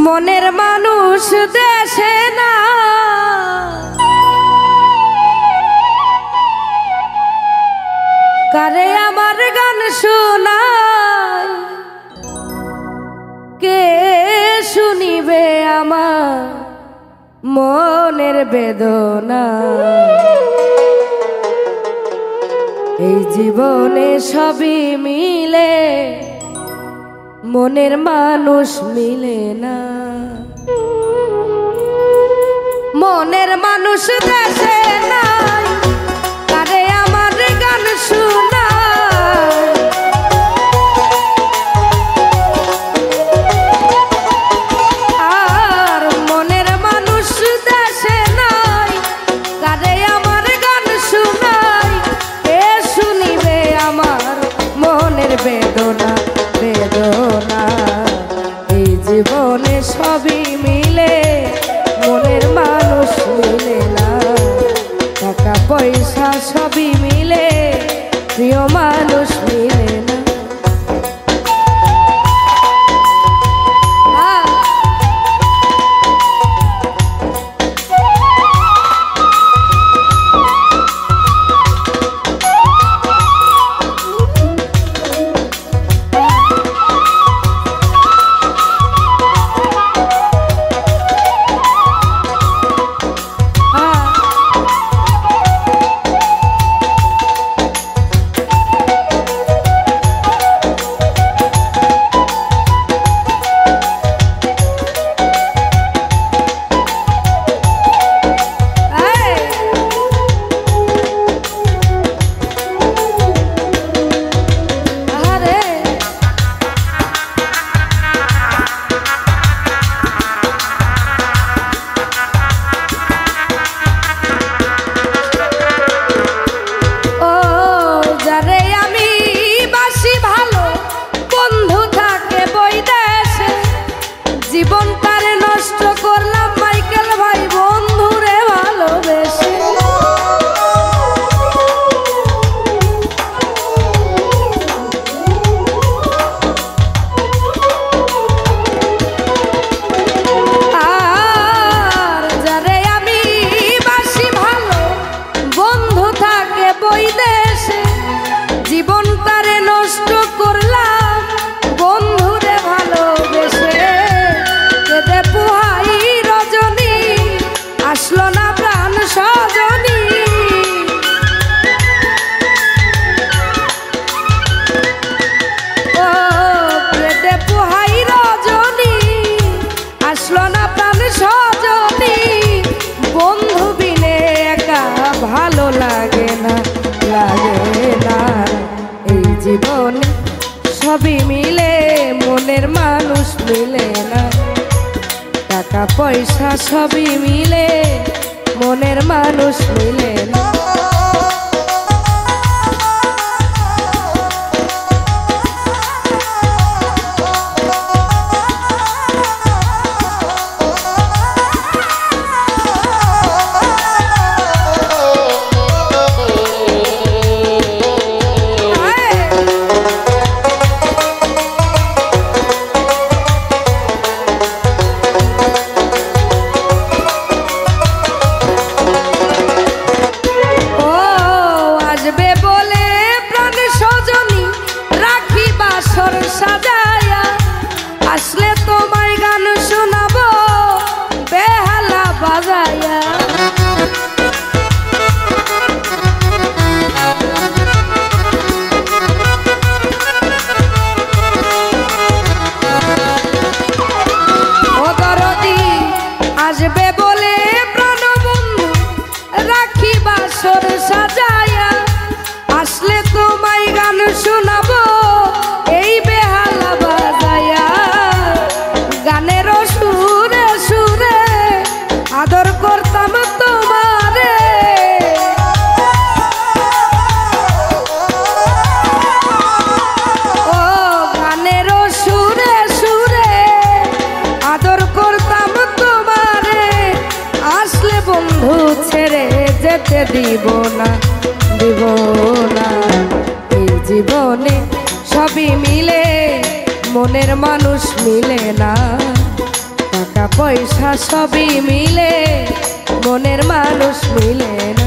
মনের মানুষ দেশে না, কারে আমার গান শোনায়, কে শুনিবে আমার মনের বেদনা। এই জীবনে সবই মিলে, মনের মানুষ মিলে না। মনের মানুষ দেশে নাই, কারে আমার গান শোনায়, আর মনের মানুষ দেশে নাই, কারে আমার গান শোনায়, কে শুনিবে আমার মনের বেদনা বেদনা। এই জীবনে সবই মিলে, মনের মানুষ মিলে না। টাকা পয়সা সবই মিলে, প্রিয় মানুষ মিলে না। জীবনটারে নষ্ট করলাম মাইকেল ভাই, বন্ধুরে ভালোবেসে। আর যারে আমি বাসি ভালো, বন্ধু থাকে বৈদেশে, জীবনটারে নষ্ট করলাম বন্ধুরে ভালোবেসে। পুহাই রজনী, আসলো না প্রাণ সজনী, ও প্রেতে পুহাই রজনী, আসলো না প্রাণ সজনী। বন্ধু বিনে একা ভালো লাগে না, লাগে না। এই জীবনে সবই মিলে, মনের মানুষ মিলে না। টাকা পয়সা সবই মিলে, মনের মানুষ মিলে না। আসলে তোমায় গান শোনাবো বেহালা বাজায়া। ও দরদি আসবে বলে প্রাণবন্ধু, রাখি বাসর সাজায়া। আসলে তোমায় গান শোনাবো এই বেহালা বাজায়া। গানের সুরে সুরে আদর করতাম তোমারে, ও গানের সুরে সুরে আদর করতাম তোমারে। আসলে বন্ধু ছেড়ে যেতে দিব না, দিব না। এই জীবনে সবই মিলে, মনের মানুষ মিলে না। টাকা পয়সা সবই মিলে মনের মানুষ মিলে না।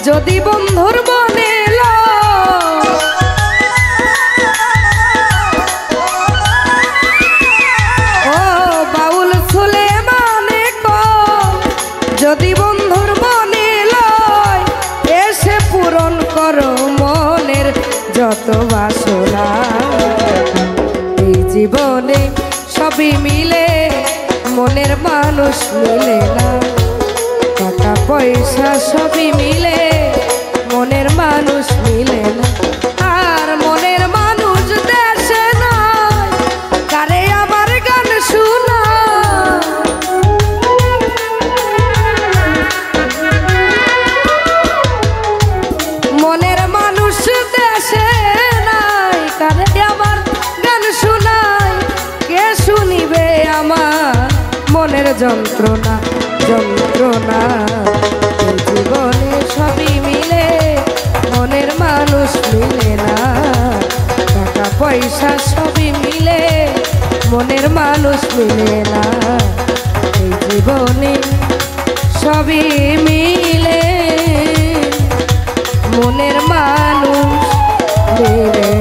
যদি বন্ধুর মনে ও বাউল সুলে মানে যদি বন্ধুর মনে লয় এসে পূরণ করো মনের যত বাসনা। এই জীবনে সবই মিলে মনের মানুষ মিলে না। টাকা পয়সা সবই মিলে মনের মানুষ মিলে না। আর মনের মানুষ দেশে নয় কারে আমার গান শোনা। মনের মানুষ দেশে নাই কারে আমার গান শোনায়। কে শুনিবে আমার মনের যন্ত্রণা যন্ত্রণা। জীবনে সবই মিলে মনের মানুষ মিলে না। টাকা পয়সা সবই মিলে মনের মানুষ মিলে না। এই জীবনে সবই মিলে মনের মানুষ মিলে